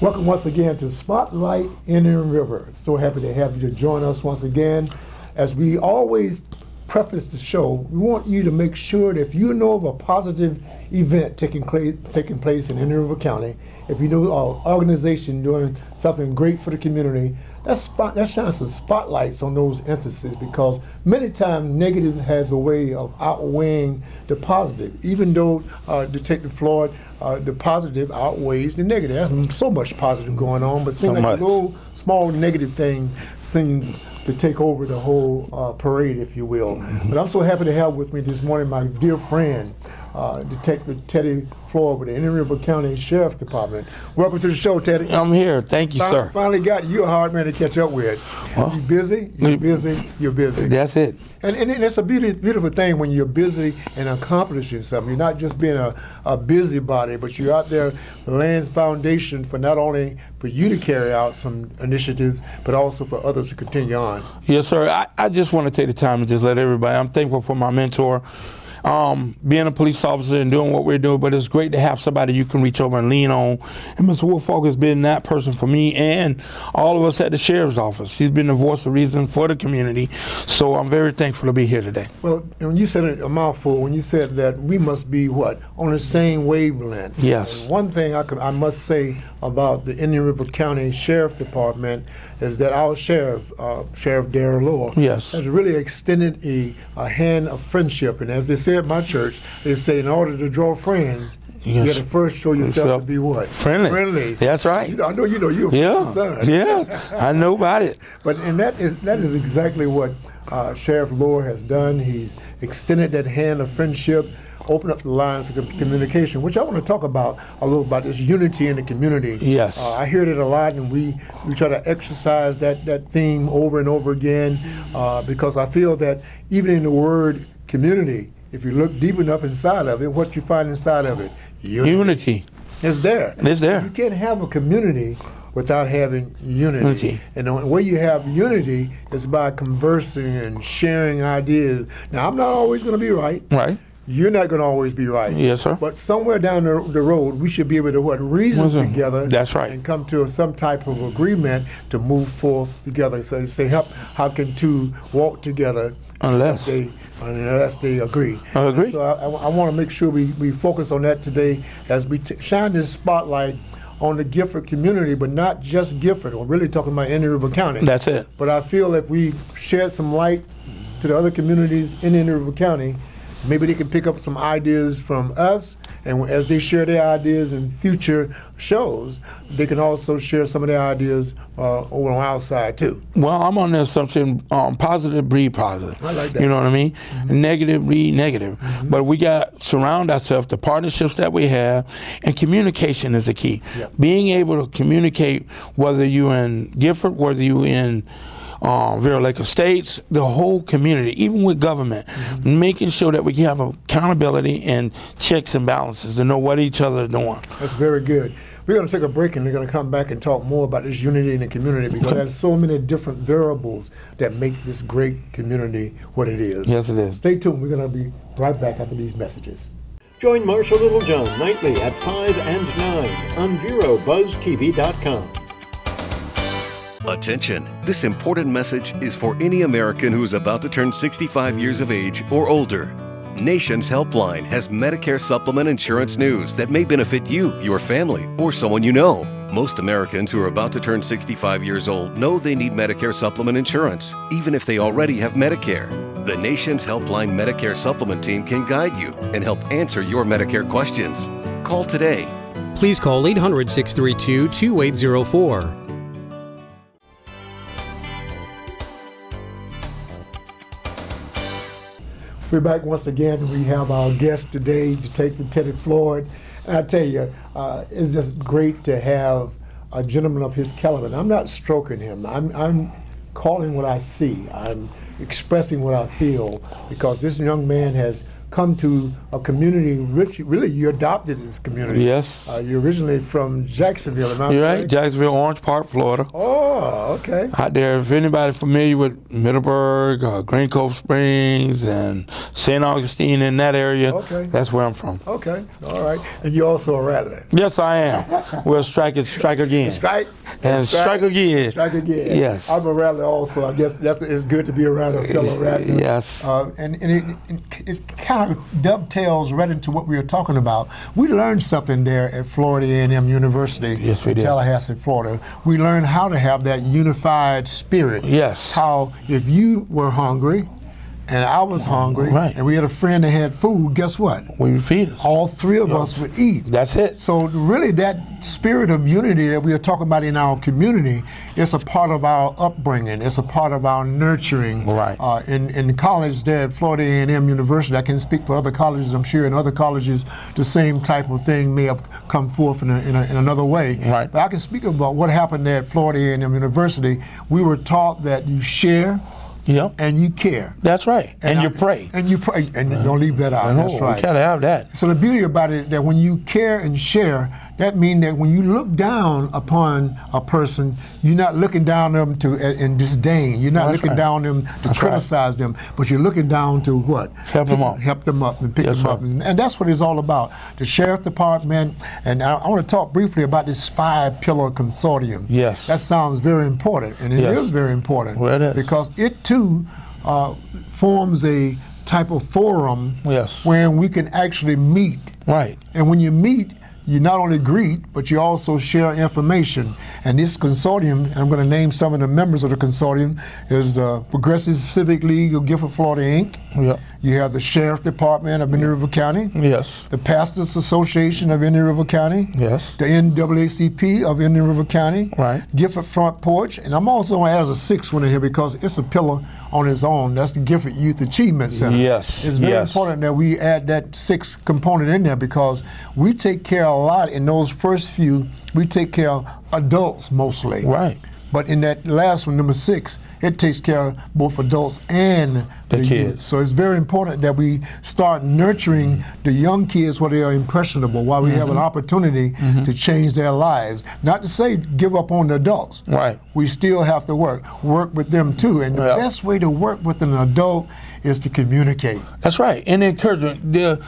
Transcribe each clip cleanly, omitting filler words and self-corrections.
Welcome once again to Spotlight Indian River. So happy to have you to join us once again. As we always preface the show, we want you to make sure that if you know of a positive event taking place in Indian River County, if you know an organization doing something great for the community, that shines some spotlights on those instances, because many times negative has a way of outweighing the positive. Even though Detective Floyd, the positive outweighs the negative. There's so much positive going on, but seems like a little small negative thing seems to take over the whole parade, if you will. But I'm so happy to have with me this morning my dear friend, Detective Teddy Floyd with the Indian River County Sheriff Department. Welcome to the show, Teddy. I'm here. Thank you, sir. Finally got you. You're a hard man to catch up with. Well, you busy? You're busy. You're busy. That's it. And it's a beautiful thing when you're busy and accomplishing something. You're not just being a busybody, but you're out there laying foundation for not only for you to carry out some initiatives, but also for others to continue on. Yes, sir. I just want to take the time to just let everybody, I'm thankful for my mentor, being a police officer and doing what we're doing, but it's great to have somebody you can reach over and lean on. And Mr. Woolfork has been that person for me and all of us at the Sheriff's Office. He's been the voice of reason for the community, so I'm very thankful to be here today. Well, when you said it a mouthful, when you said that we must be what? On the same wavelength. Yes. And one thing I must say about the Indian River County Sheriff Department is that our sheriff, Sheriff Darrell Lohr, yes, has really extended a hand of friendship. And as they say at my church, they say in order to draw friends, you got to first show yourself to be what? Friendly. Friendly. That's right. I know you're a son. Yeah, I know about it. And that is exactly what Sheriff Lohr has done. He's extended that hand of friendship, open up the lines of communication, which I want to talk about a little about this unity in the community. Yes. I hear it a lot, and we try to exercise that theme over and over again, because I feel that even in the word community, if you look deep enough inside of it, what you find inside of it? Unity. It's there. It's there. You can't have a community without having unity. And the way you have unity is by conversing and sharing ideas. Now, I'm not always going to be right. Right. You're not going to always be right. Yes, sir. But somewhere down the road, we should be able to reason together. That's right. And come to some type of agreement to move forth together. So say, how can two walk together unless they agree? I agree. So I want to make sure we focus on that today as we shine this spotlight on the Gifford community, but not just Gifford. We're really talking about Indian River County. That's it. But I feel if we shed some light to the other communities in Indian River County, maybe they can pick up some ideas from us, and as they share their ideas in future shows, they can also share some of their ideas over on our side too. Well, I'm on the assumption positive breed positive. I like that. You know what I mean? Negative breed negative. But we got to surround ourselves, the partnerships that we have, and communication is the key. Yep. Being able to communicate, whether you're in Gifford, whether you're in Vero Lake Estates, the whole community, even with government, making sure that we have accountability and checks and balances to know what each other is doing. That's very good. We're going to take a break, and we're going to come back and talk more about this unity in the community, because there's so many different variables that make this great community what it is. Yes, it is. Stay tuned. We're going to be right back after these messages. Join Marshall Littlejohn nightly at 5 and 9 on VeroBuzzTV.com. Attention! This important message is for any American who is about to turn 65 years of age or older. Nation's Helpline has Medicare supplement insurance news that may benefit you, your family, or someone you know. Most Americans who are about to turn 65 years old know they need Medicare supplement insurance, even if they already have Medicare. The Nation's Helpline Medicare supplement team can guide you and help answer your Medicare questions. Call today. Please call 800-632-2804. We're back once again. We have our guest today, Detective Teddy Floyd. And I tell you, it's just great to have a gentleman of his caliber. And I'm not stroking him. I'm calling what I see. I'm expressing what I feel, because this young man has come to a community, really you adopted this community. Yes. You're originally from Jacksonville, am I You're right, correct? Jacksonville, Orange Park, Florida. Oh, okay. Out there, if anybody familiar with Middleburg, Green Cove Springs, and St. Augustine in that area, Okay. that's where I'm from. Okay, all right. And you're also a rattler. Yes, I am. We'll strike again. Strike. And strike again. Strike again. Yes. I'm a rattler also. I guess it's good to be around a fellow rattler. Yes. And it kind of dovetails right into what we were talking about. We learned something there at Florida A&M University, Yes, we in did. Tallahassee, Florida. We learned how to have that unified spirit. Yes. How if you were hungry and I was hungry, Right. and we had a friend that had food, guess what? We repeat us. All three of us would eat. That's it. So really that spirit of unity that we are talking about in our community is a part of our upbringing. It's a part of our nurturing. Right. In college there at Florida A&M University, I can speak for other colleges, I'm sure in other colleges the same type of thing may have come forth in another way. Right. But I can speak about what happened there at Florida A&M University. We were taught that you share, Yep. and you care. That's right. And you pray. And you pray. And don't leave that out. No, That's right. We gotta have that. So the beauty about it, that when you care and share, that means that when you look down upon a person, you're not looking down them in disdain. You're not That's looking right. down them to That's criticize them, but you're looking down to what? Help them up. Help them up and pick Yes, them sir. up. And that's what it's all about. The Sheriff Department, and I want to talk briefly about this 5-pillar consortium. Yes. That sounds very important, and it Yes. is very important. Well, it is. Because it too forms a type of forum Yes. where we can actually meet. Right. And when you meet, you not only greet, but you also share information. And this consortium, and I'm going to name some of the members of the consortium, is the Progressive Civic League of Gifford, Florida, Inc. Yep. You have the Sheriff Department of Indian River County, Yes. the Pastors Association of Indian River County, Yes. the NAACP of Indian River County, Right. Gifford Front Porch, and I'm also going to add a 6th one in here because it's a pillar on its own. That's the Gifford Youth Achievement Center. Yes, It's very yes. important that we add that 6th component in there because we take care a lot in those first few. We take care of adults mostly. Right. But in that last one, number 6, it takes care of both adults and The youth. kids. So it's very important that we start nurturing the young kids while they are impressionable, while we have an opportunity to change their lives. Not to say give up on the adults. Right. We still have to work with them too. And the Yeah. best way to work with an adult is to communicate. That's right. And encouragement. The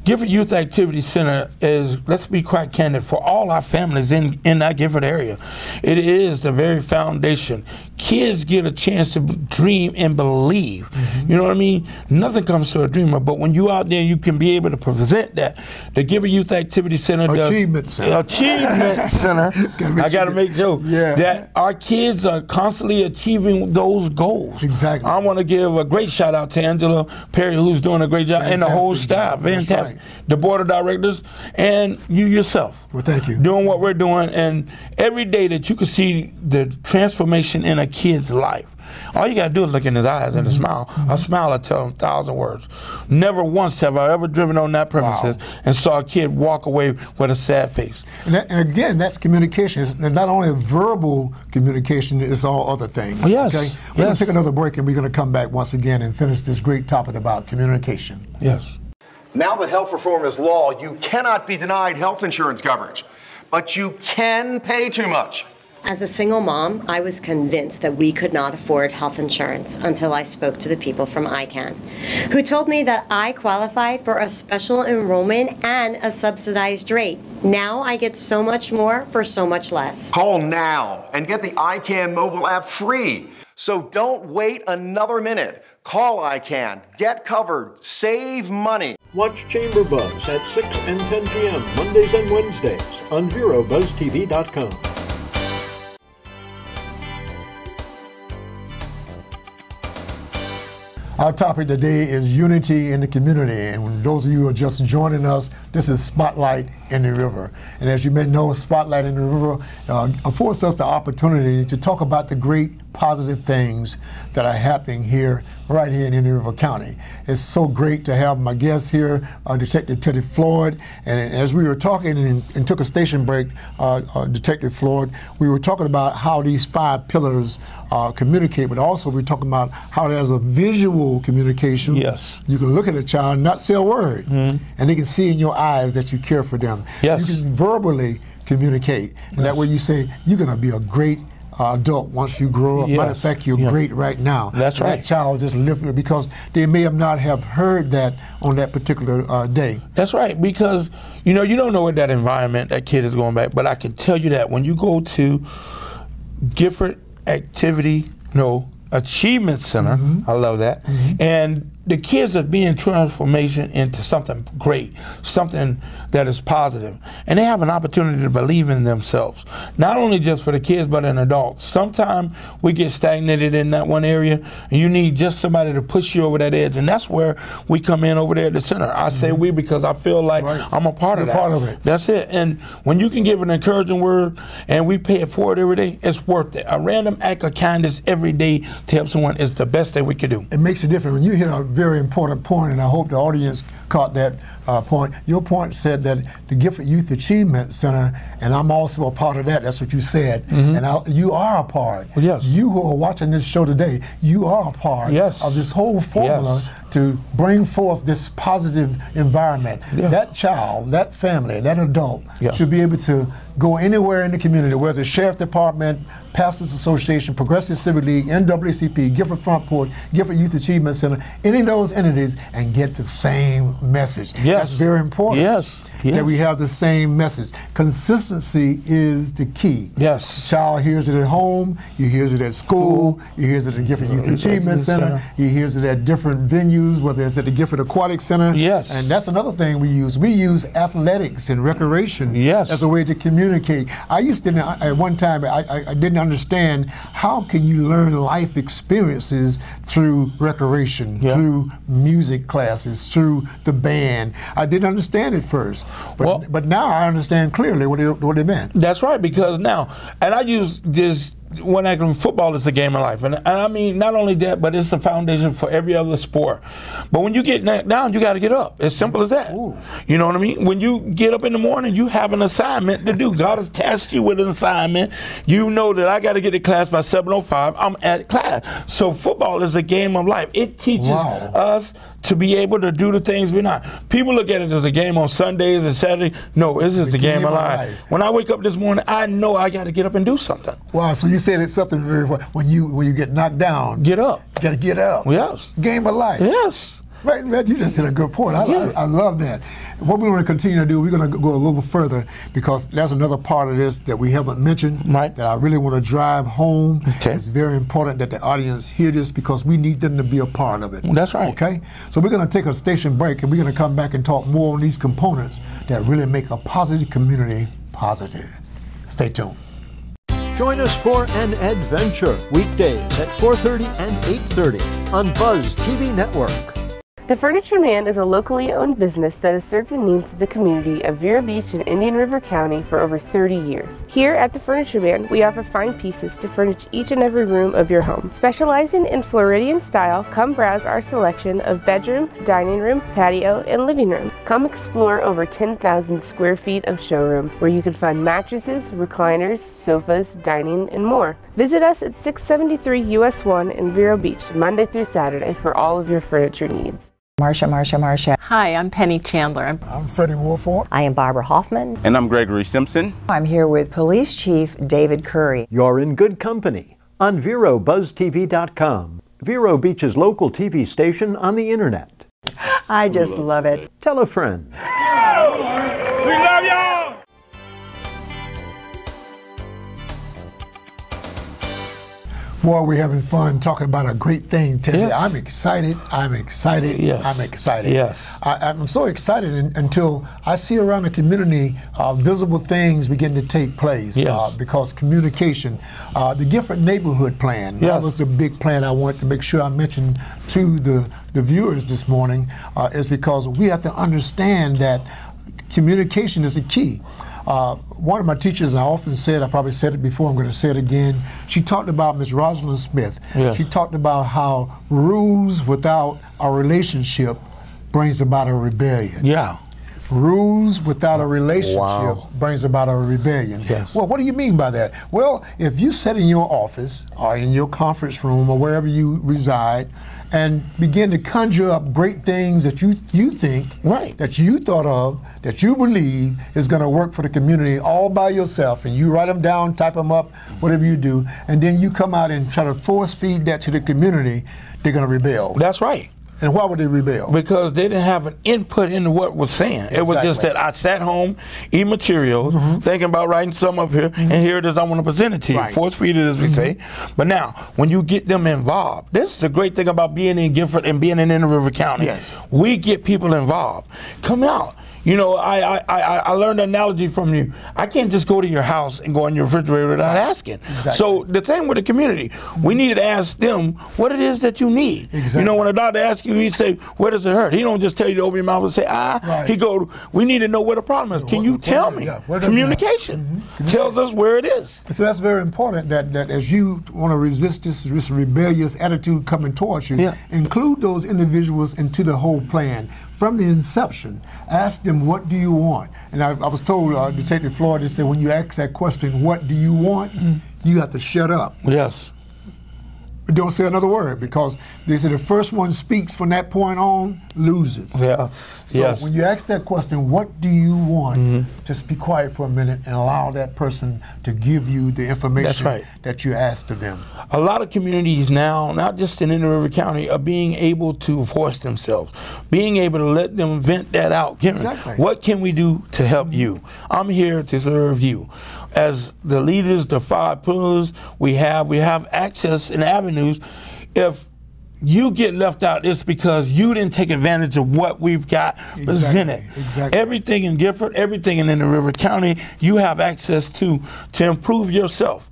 Gifford Youth Activity Center is, let's be quite candid, for all our families in that Gifford area. It is the very foundation. Kids get a chance to dream and believe. You know what I mean? Nothing comes to a dreamer, but when you out there, you can be able to present that. The Gifford Youth Activity Center does. Achievement Center. Achievement Center. I got to make sure Yeah. that our kids are constantly achieving those goals. Exactly. I want to give a great shout out to Angela Perry, who's doing a great job, and the whole Fantastic staff. job. That's Fantastic. right. The board of directors, and you yourself. Well, thank you. Doing what we're doing, and every day that you can see the transformation in a kid's life. All you gotta do is look in his eyes and a smile. A smile will tell him 1,000 words. Never once have I ever driven on that premises and saw a kid walk away with a sad face. And again, that's communication. It's not only verbal communication, it's all other things. Yes, Okay? We're going yes. to take another break and we're going to come back once again and finish this great topic about communication. Yes. Now that health reform is law, you cannot be denied health insurance coverage, but you can pay too much. As a single mom, I was convinced that we could not afford health insurance until I spoke to the people from ICANN, who told me that I qualified for a special enrollment and a subsidized rate. Now I get so much more for so much less. Call now and get the ICANN mobile app free. So don't wait another minute. Call ICANN, get covered, save money. Watch Chamber Buzz at 6 and 10 p.m. Mondays and Wednesdays on VeroBuzzTV.com. Our topic today is unity in the community. And when those of you who are just joining us, this is Spotlight in the River. And as you may know, Spotlight in the River affords us the opportunity to talk about the great positive things that are happening here, right here in Indian River County. It's so great to have my guest here, Detective Teddy Floyd. And as we were talking and took a station break, Detective Floyd, we were talking about how these 5 pillars communicate, but also we're talking about how there's a visual communication. Yes. You can look at a child and not say a word, and they can see in your eyes that you care for them. Yes. You can verbally communicate, and that way you say, you're going to be a great adult once you grow up. Yes. Matter of fact, you're great right now. That's and right. That child just lived it because they may have not have heard that on that particular day. That's right, because you don't know what that environment that kid is going back, but I can tell you that when you go to different activity, achievement center, I love that, and the kids are being transformation into something great, something that is positive, and they have an opportunity to believe in themselves, not only just for the kids but in adults. Sometimes we get stagnated in that one area, and you need just somebody to push you over that edge, and that's where we come in over there at the center. I say we because I feel like I'm a part of that. Part of it. That's it. And when you can give an encouraging word and we pay it forward every day, it's worth it. A random act of kindness every day to help someone is the best thing we can do. It makes a difference. When you hit a very important point, and I hope the audience caught that point. Your point said that the Gifted Youth Achievement Center, and I'm also a part of that. That's what you said. And you are a part. Yes. You who are watching this show today, you are a part of this whole formula to bring forth this positive environment. That child, that family, that adult should be able to go anywhere in the community, whether it's Sheriff Department, Pastors Association, Progressive Civic League, NAACP, Gifford Front Porch, Gifford Youth Achievement Center, any of those entities, and get the same message. That's very important. That we have the same message. Consistency is the key. Child hears it at home, he hears it at school, he hears it at Gifford Youth Achievement Center, he hears it at different venues, whether it's at the Gifford Aquatic Center. And that's another thing we use. We use athletics and recreation as a way to communicate. I used to, at one time, I didn't understand how can you learn life experiences through recreation, through music classes, through the band. I didn't understand it first. But now I understand clearly what they meant. That's right, because now, and I use this when I can, football is a game of life. And I mean, not only that, but it's a foundation for every other sport. But when you get knocked down, you got to get up. As simple as that. You know what I mean? When you get up in the morning, you have an assignment to do. God has tasked you with an assignment. You know that I got to get to class by 7:05. I'm at class. So football is a game of life. It teaches us to be able to do the things we're not. People look at it as a game on Sundays and Saturdays. No, it's just a game of life. When I wake up this morning, I know I got to get up and do something. Wow, so you said it's something very, when you get knocked down, get up. You got to get up. Yes. Game of life. Yes. Right, you just hit a good point. I love that. What we want to continue to do, we're going to go a little further because there's another part of this that we haven't mentioned that I really want to drive home. It's very important that the audience hear this because we need them to be a part of it. That's right. Okay? So we're going to take a station break and we're going to come back and talk more on these components that really make a positive community positive. Stay tuned. Join us for an adventure weekdays at 4:30 and 8:30 on Buzz TV Network. The Furniture Man is a locally owned business that has served the needs of the community of Vero Beach and Indian River County for over 30 years. Here at the Furniture Man, we offer fine pieces to furnish each and every room of your home. Specializing in Floridian style, come browse our selection of bedroom, dining room, patio, and living room. Come explore over 10,000 square feet of showroom, where you can find mattresses, recliners, sofas, dining, and more. Visit us at 673 US 1 in Vero Beach, Monday through Saturday for all of your furniture needs. Marsha. Hi, I'm Penny Chandler. I'm Freddie Woolfork. I am Barbara Hoffman. And I'm Gregory Simpson. I'm here with Police Chief David Curry. You're in good company on VeroBuzzTV.com, Vero Beach's local TV station on the internet. I just love it. Tell a friend. We love y'all! Boy, we're having fun talking about a great thing today. Yes. I'm excited. Yes. I'm excited. Yes. I'm so excited until I see around the community visible things begin to take place. Yes. Because communication, the Gifford Neighborhood Plan, that was the big plan I wanted to make sure I mentioned to the viewers this morning, is because we have to understand that communication is the key. One of my teachers, I often said, I probably said it before, I'm going to say it again, she talked about Miss Rosalind Smith. Yes. She talked about how rules without a relationship brings about a rebellion. Yeah. Rules without a relationship Wow. brings about a rebellion. Yes. Well, what do you mean by that? Well, if you sit in your office or in your conference room or wherever you reside and begin to conjure up great things that you think, Right. that you thought of, that you believe is going to work for the community all by yourself, and you write them down, type them up, whatever you do, and then you come out and try to force feed that to the community, they're going to rebel. That's right. And why would they rebel? Because they didn't have an input into what was saying. It was just that I sat home, eat materials, thinking about writing something up here, and here it is, I want to present it to you. Right. Force feed it, as we say. But now, when you get them involved, this is the great thing about being in Gifford and being in Inner River County. Yes. We get people involved. Come out. You know, I learned an analogy from you. I can't just go to your house and go in your refrigerator without asking. Exactly. So the same with the community. We need to ask them what it is that you need. Exactly. You know, when a doctor asks you, he say, where does it hurt? He don't just tell you to open your mouth and say, ah. Right. He go, we need to know where the problem is. Can you tell me? Yeah, where does it Communication tells us where it is. So that's very important that as you want to resist this rebellious attitude coming towards you, include those individuals into the whole plan. From the inception, ask them, what do you want? And I was told, Detective Floyd, they said, when you ask that question, what do you want? You have to shut up. Yes. But don't say another word, because they said the first one speaks from that point on loses. Yes. So when you ask that question, what do you want? Just be quiet for a minute and allow that person to give you the information that you asked of them. A lot of communities now, not just in Inner River County, are being able to voice themselves, being able to let them vent that out. Exactly. What can we do to help you? I'm here to serve you. As the leaders, the 5 pillars we have access and avenues. If you get left out, it's because you didn't take advantage of what we've got presented. Exactly. Everything in Gifford, everything in Inner River County, you have access to improve yourself.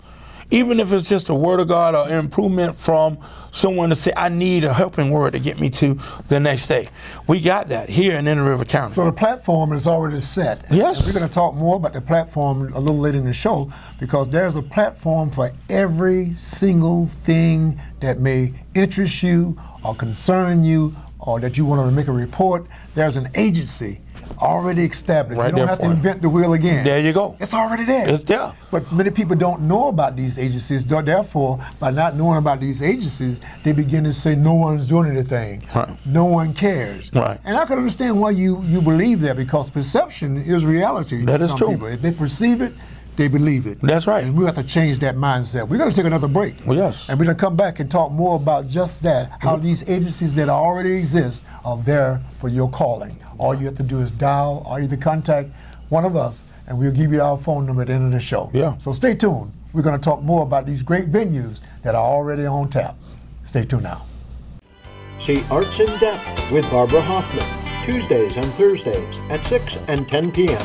Even if it's just a word of God or improvement from someone to say, I need a helping word to get me to the next day. We got that here in Inner River County. So the platform is already set. Yes. And we're going to talk more about the platform a little later in the show, because there's a platform for every single thing that may interest you or concern you or that you want to make a report. There's an agency already established. Right, you don't have to invent the wheel again. There you go. It's already there. It's there. But many people don't know about these agencies. Therefore, by not knowing about these agencies, they begin to say no one's doing anything. Right. No one cares. Right. And I can understand why you believe that, because perception is reality. That to is some true. people. If they perceive it, they believe it. That's right. And we have to change that mindset. We're going to take another break. Well, yes. And we're going to come back and talk more about just that, how these agencies that already exist are there for your calling. All you have to do is dial or either contact one of us, and we'll give you our phone number at the end of the show. Yeah. So stay tuned. We're going to talk more about these great venues that are already on tap. Stay tuned now. See Arts in Depth with Barbara Hoffman, Tuesdays and Thursdays at 6 and 10 p.m.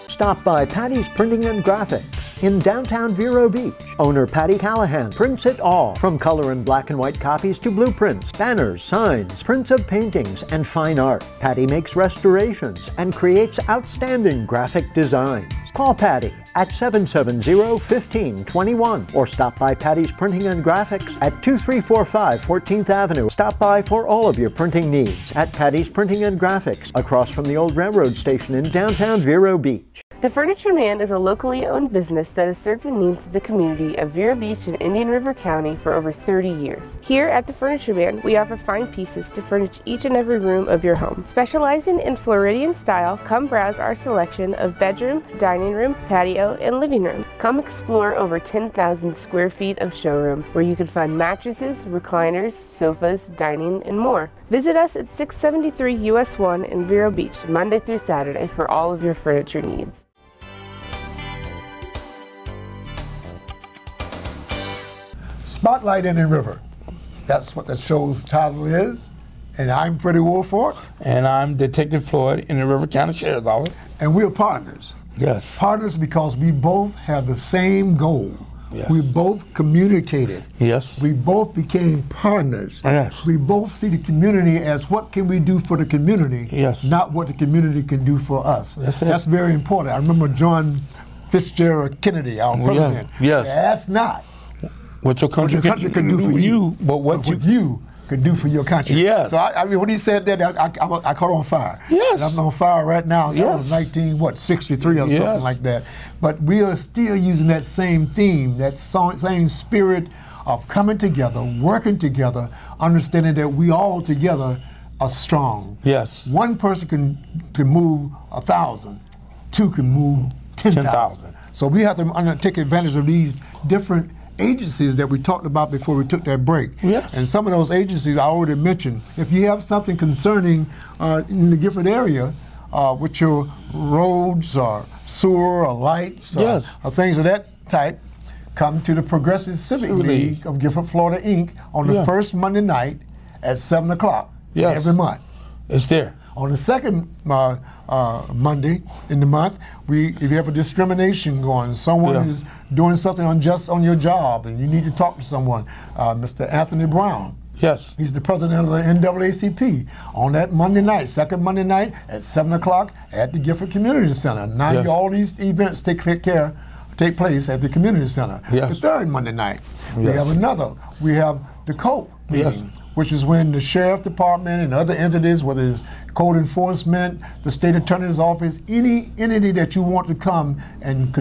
Stop by Patty's Printing and Graphics in downtown Vero Beach. Owner Patty Callahan prints it all, from color and black and white copies to blueprints, banners, signs, prints of paintings, and fine art. Patty makes restorations and creates outstanding graphic designs. Call Patty at 770-1521 or stop by Patty's Printing and Graphics at 2345 14th Avenue. Stop by for all of your printing needs at Patty's Printing and Graphics, across from the old railroad station in downtown Vero Beach. The Furniture Man is a locally owned business that has served the needs of the community of Vero Beach and Indian River County for over 30 years. Here at the Furniture Man, we offer fine pieces to furnish each and every room of your home. Specializing in Floridian style, come browse our selection of bedroom, dining room, patio, and living room. Come explore over 10,000 square feet of showroom, where you can find mattresses, recliners, sofas, dining, and more. Visit us at 673 US 1 in Vero Beach, Monday through Saturday, for all of your furniture needs. Spotlight Indian River. That's what the show's title is. And I'm Freddie Woolfork. And I'm Detective Floyd in the River County Sheriff's Office. And we're partners. Yes. Partners because we both have the same goal Yes. We both communicated. Yes. We both became partners. Yes. We both see the community as what can we do for the community, yes, not what the community can do for us. That's it. That's very important. I remember John Fitzgerald Kennedy, our president. Yes. That's not what your country can do for you, but what you can do for your country. Yes. So I mean, when he said that, I caught on fire. Yes. And I'm on fire right now. That Yes. was 1963 or Yes. something like that. But we are still using that same theme, that same spirit of coming together, working together, understanding that we all together are strong. Yes. One person can move 1,000, two can move 10,000. So we have to take advantage of these different agencies that we talked about before we took that break. Yes. And some of those agencies I already mentioned. If you have something concerning in the Gifford area with your roads or sewer or lights yes. or things of that type, come to the Progressive Civic League of Gifford, Florida, Inc. on the first Monday night at 7 o'clock every month. It's there. On the second Monday in the month, if you have a discrimination going, someone is doing something unjust on your job and you need to talk to someone, Mr. Anthony Brown. Yes. He's the president of the NAACP. On that Monday night, second Monday night at 7 o'clock at the Gifford Community Center. Now all these events take place at the Community Center. Yes. The third Monday night, we have another. We have the COPE meeting, which is when the Sheriff Department and other entities, whether it's code enforcement, the State Attorney's Office, any entity that you want to come and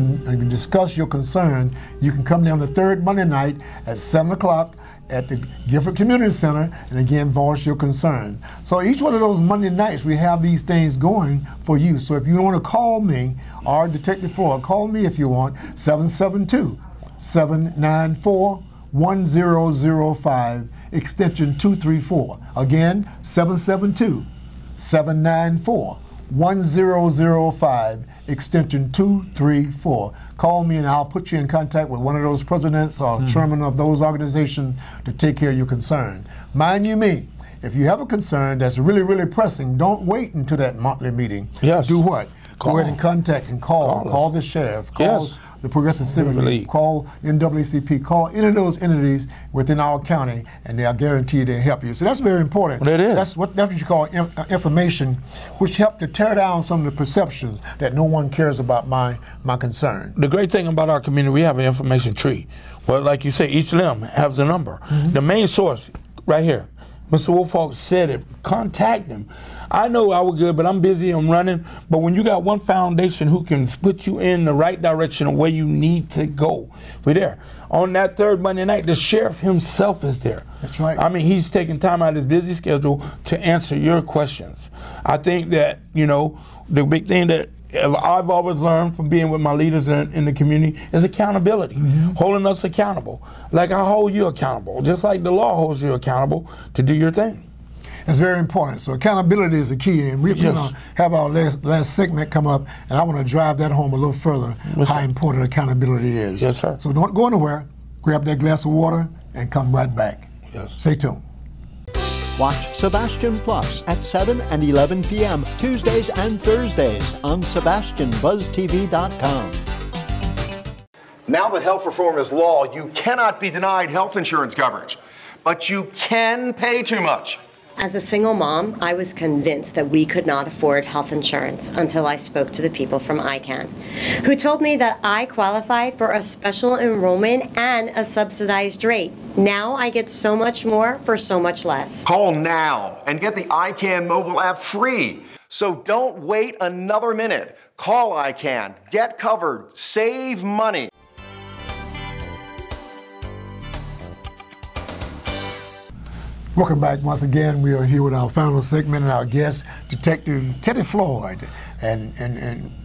discuss your concern, you can come down the third Monday night at 7 o'clock at the Gifford Community Center and again voice your concern. So each one of those Monday nights we have these things going for you. So if you want to call me or Detective Floyd, call me if you want, 772-794-1005, extension 234. Again, 772-794-1005, extension 234. Call me and I'll put you in contact with one of those presidents or chairman of those organizations to take care of your concern. Mind you me, if you have a concern that's really, really pressing, don't wait until that monthly meeting. Yes. Do what? Call. Go ahead and contact and call the sheriff, call the Progressive Civic League, call NAACP, call any of those entities within our county, and they'll guarantee they'll help you. So that's very important. Well, it is. That's what you call information, which help to tear down some of the perceptions that no one cares about my concern. The great thing about our community, we have an information tree. Well, like you say, each limb has a number. The main source, right here. Mr. Woolfork said it. Contact them. I know I was good, but I'm busy, I'm running. But when you got one foundation who can put you in the right direction of where you need to go, we're there. On that third Monday night, the sheriff himself is there. That's right. I mean, he's taking time out of his busy schedule to answer your questions. I think that, you know, the big thing that I've always learned from being with my leaders in the community is accountability, holding us accountable. Like I hold you accountable, just like the law holds you accountable to do your thing. It's very important. So accountability is the key, and we're going to have our last segment come up, and I want to drive that home a little further, how important accountability is. Yes, sir. So don't go anywhere. Grab that glass of water and come right back. Yes. Stay tuned. Watch Sebastian Plus at 7 and 11 p.m. Tuesdays and Thursdays on SebastianBuzzTV.com. Now that health reform is law, you cannot be denied health insurance coverage, but you can pay too much. As a single mom, I was convinced that we could not afford health insurance until I spoke to the people from ICANN, who told me that I qualified for a special enrollment and a subsidized rate. Now I get so much more for so much less. Call now and get the ICANN mobile app free. So don't wait another minute. Call ICANN, get covered, save money. Welcome back once again. We are here with our final segment and our guest, Detective Teddy Floyd. And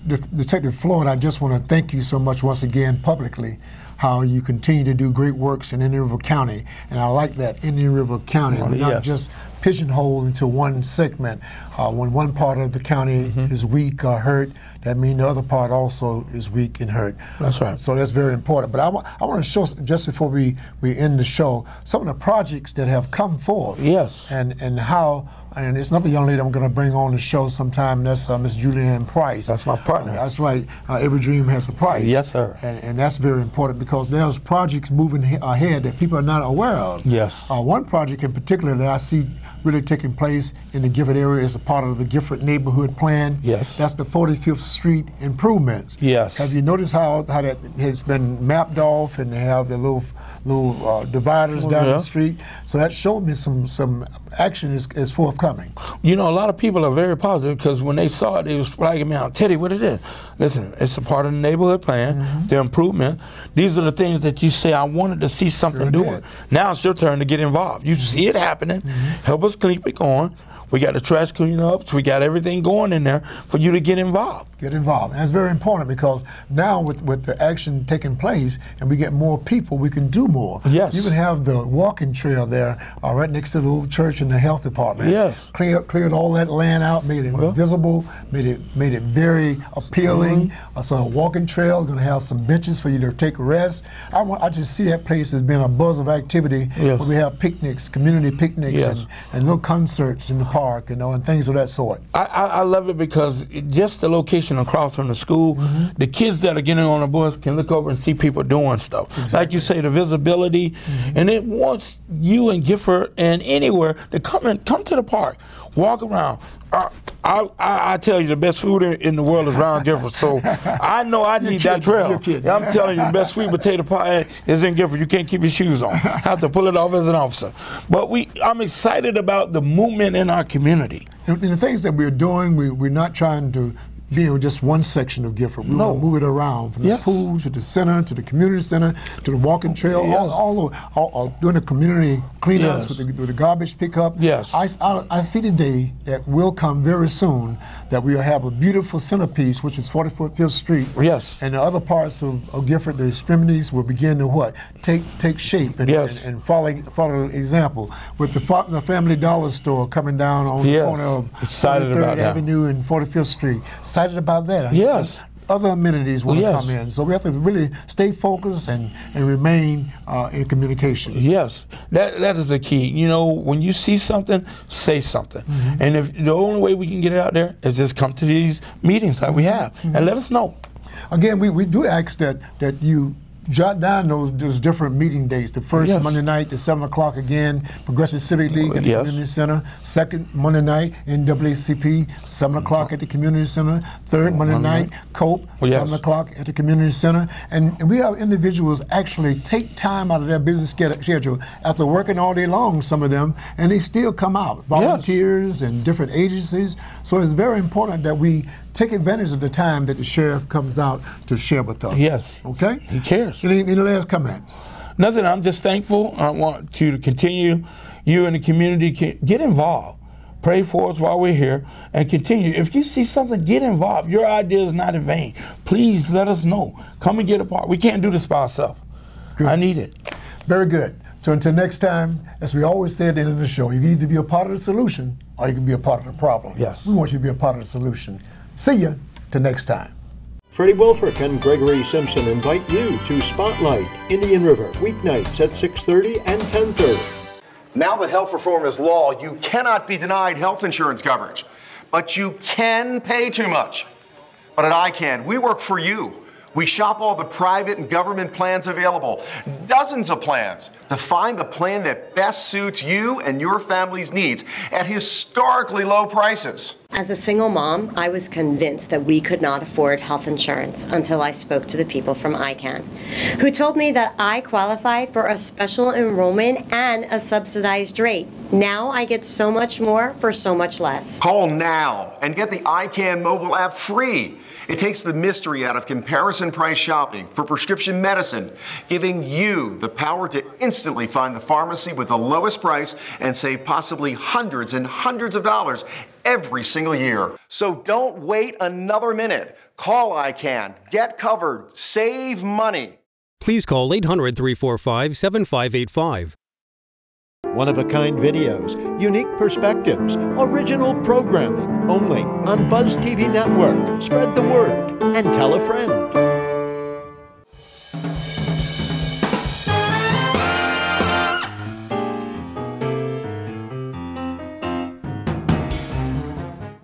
Detective Floyd, I just want to thank you so much once again publicly, how you continue to do great works in Indian River County. And I like that, Indian River County. We're not just pigeonholed into one segment. When one part of the county is weak or hurt, that means the other part also is weak and hurt. That's right. So that's very important. But I want to show, just before we end the show, some of the projects that have come forth. Yes. And how And it's another young lady I'm going to bring on the show sometime. That's Miss Julianne Price. That's my partner. That's right. Every dream has a price. Yes, sir. And that's very important because there's projects moving ahead that people are not aware of. Yes. One project in particular that I see really taking place in the Gifford area is a part of the Gifford neighborhood plan. Yes. That's the 45th Street improvements. Yes. Have you noticed how that has been mapped off, and they have the little dividers down the street? So that showed me some action is forthcoming. You know, a lot of people are very positive because when they saw it, they was flagging me out. Teddy, what it is? Listen, it's a part of the neighborhood plan, the improvement. These are the things that you say, I wanted to see something doing. Now it's your turn to get involved. You see it happening. Help us keep it going. We got the trash cleanups. We got everything going in there for you to get involved. Get involved. And that's very important because now with the action taking place and we get more people, we can do more. Yes. You can have the walking trail there right next to the little church and the health department. Yes. Cleared all that land out, made it visible, made it very appealing. So a walking trail, going to have some benches for you to take a rest. I just see that place as being a buzz of activity where we have picnics, community picnics, and little concerts in the park, and things of that sort. I love it because just the location across from the school, the kids that are getting on the bus can look over and see people doing stuff. Exactly. Like you say, the visibility, and it wants you and Gifford and anywhere to come to the park, walk around. I tell you, the best food in the world is around Gifford, so I know I need that trail. I'm telling you, the best sweet potato pie is in Gifford. You can't keep your shoes on. Have to pull it off as an officer. But I'm excited about the movement in our community. And the things that we're doing, we're not trying to be in just one section of Gifford. We want to move it around from the pool to the center, to the community center, to the walking trail, all doing the community cleanups with the garbage pickup. Yes. I see the day that will come very soon that we'll have a beautiful centerpiece, which is 45th Street. Yes. And the other parts of Gifford, the extremities, will begin to take shape and follow the example. With the Family Dollar Store coming down on the corner of 3rd Avenue and 45th Street. Excited about that. Yes. Other amenities will come in. So we have to really stay focused and remain in communication. Yes, that is the key. You know, when you see something, say something. And if the only way we can get it out there is just come to these meetings that we have and let us know. Again, we do ask that you jot down those different meeting dates. The first Monday night at 7 o'clock again, Progressive Civic League at the Community Center. Second Monday night, NAACP, 7 o'clock at the Community Center. Third Monday night, COPE, 7 o'clock at the Community Center. And we have individuals actually take time out of their business schedule after working all day long, some of them, and they still come out. Volunteers and different agencies. So it's very important that we take advantage of the time that the sheriff comes out to share with us. Yes. Okay? He cares. Any last comments? Nothing. I'm just thankful. I want you to continue. You and the community can get involved. Pray for us while we're here and continue. If you see something, get involved. Your idea is not in vain. Please let us know. Come and get a part. We can't do this by ourselves. I need it. Very good. So until next time, as we always say at the end of the show, you can either be a part of the solution or you can be a part of the problem. Yes. We want you to be a part of the solution. See you till next time. Freddie Woolfork and Gregory Simpson invite you to Spotlight, Indian River, weeknights at 6:30 and 10:30. Now that health reform is law, you cannot be denied health insurance coverage, but you can pay too much. But at ICANN, we work for you. We shop all the private and government plans available, dozens of plans, to find the plan that best suits you and your family's needs at historically low prices. As a single mom, I was convinced that we could not afford health insurance until I spoke to the people from ICANN, who told me that I qualified for a special enrollment and a subsidized rate. Now I get so much more for so much less. Call now and get the ICANN mobile app free. It takes the mystery out of comparison price shopping for prescription medicine, giving you the power to instantly find the pharmacy with the lowest price and save possibly hundreds and hundreds of dollars every single year. So don't wait another minute. Call ICANN, get covered, save money. Please call 800-345-7585. One-of-a-kind videos, unique perspectives, original programming, only on Buzz TV Network. Spread the word and tell a friend.